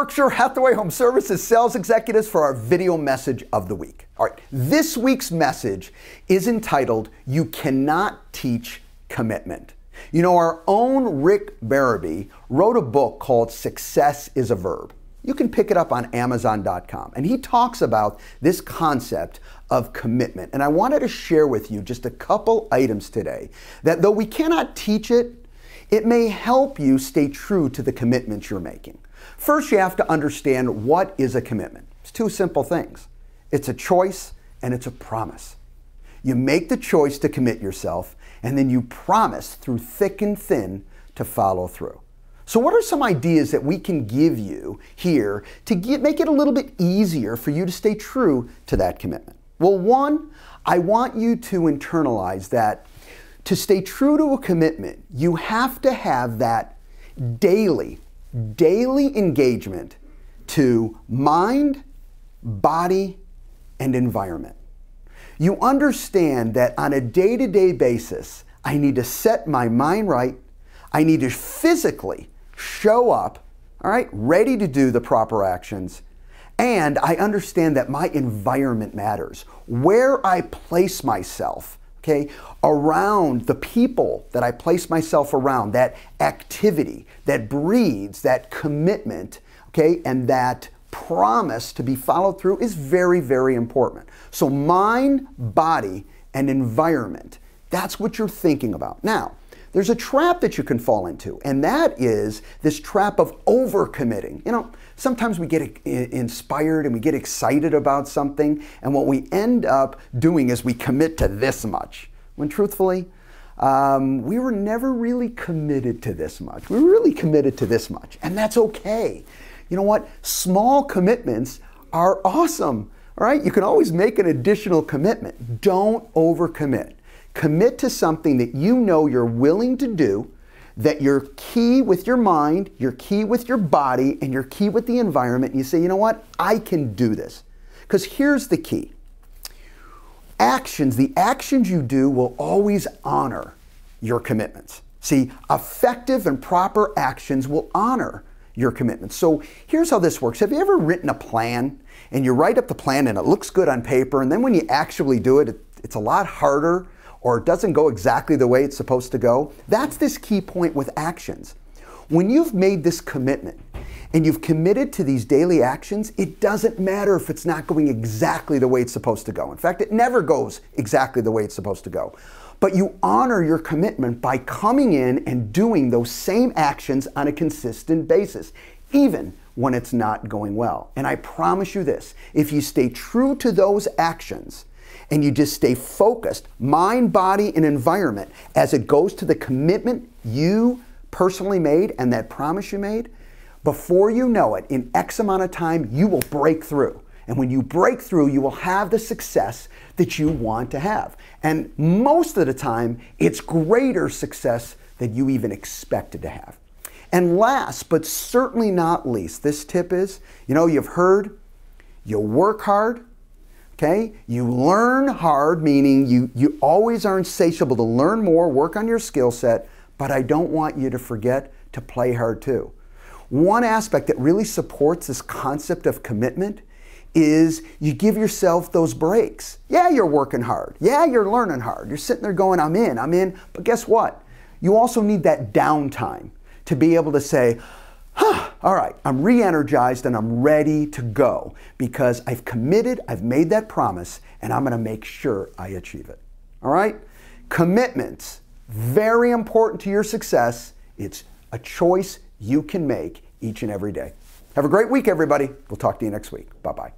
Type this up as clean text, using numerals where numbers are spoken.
Berkshire Hathaway Home Services sales executives for our video message of the week. All right, this week's message is entitled, You Cannot Teach Commitment. You know, our own Rick Barabee wrote a book called Success is a Verb. You can pick it up on Amazon.com. And he talks about this concept of commitment. And I wanted to share with you just a couple items today that though we cannot teach it, it may help you stay true to the commitments you're making. First, you have to understand what is a commitment. It's two simple things. It's a choice and it's a promise. You make the choice to commit yourself and then you promise through thick and thin to follow through. So what are some ideas that we can give you here to make it a little bit easier for you to stay true to that commitment? Well, one, I want you to internalize that to stay true to a commitment, you have to have that daily engagement to mind, body, and environment. You understand that on a day-to-day basis, I need to set my mind right, I need to physically show up, all right, ready to do the proper actions, and I understand that my environment matters. Where I place myself, okay, around the people that I place myself around, that activity that breeds that commitment, okay, and that promise to be followed through is very, very important. So mind, body, and environment, that's what you're thinking about. Now, there's a trap that you can fall into, and that is this trap of overcommitting. You know, sometimes we get inspired and we get excited about something, and what we end up doing is we commit to this much, when truthfully, we were never really committed to this much. We were really committed to this much, and that's okay. You know what? Small commitments are awesome, all right? You can always make an additional commitment. Don't overcommit. Commit to something that you know you're willing to do, that you're key with your mind, you're key with your body, and you're key with the environment. And you say, you know what? I can do this. Because here's the key. The actions you do will always honor your commitments. See, effective and proper actions will honor your commitments. So here's how this works. Have you ever written a plan and you write up the plan and it looks good on paper, and then when you actually do it, it's a lot harder, or it doesn't go exactly the way it's supposed to go? That's this key point with actions. When you've made this commitment and you've committed to these daily actions, it doesn't matter if it's not going exactly the way it's supposed to go. In fact, it never goes exactly the way it's supposed to go. But you honor your commitment by coming in and doing those same actions on a consistent basis, even when it's not going well. And I promise you this, if you stay true to those actions, and you just stay focused, mind, body, and environment, as it goes to the commitment you personally made and that promise you made, before you know it, in X amount of time, you will break through. And when you break through, you will have the success that you want to have. And most of the time, it's greater success than you even expected to have. And last, but certainly not least, this tip is, you know, you've heard, you work hard, okay? You learn hard, meaning you always are insatiable to learn more, work on your skill set, but I don't want you to forget to play hard too. One aspect that really supports this concept of commitment is you give yourself those breaks. Yeah, you're working hard. Yeah, you're learning hard. You're sitting there going, I'm in. But guess what? You also need that downtime to be able to say, all right, I'm re-energized and I'm ready to go because I've committed, I've made that promise, and I'm going to make sure I achieve it. All right? Commitments, very important to your success. It's a choice you can make each and every day. Have a great week, everybody. We'll talk to you next week. Bye-bye.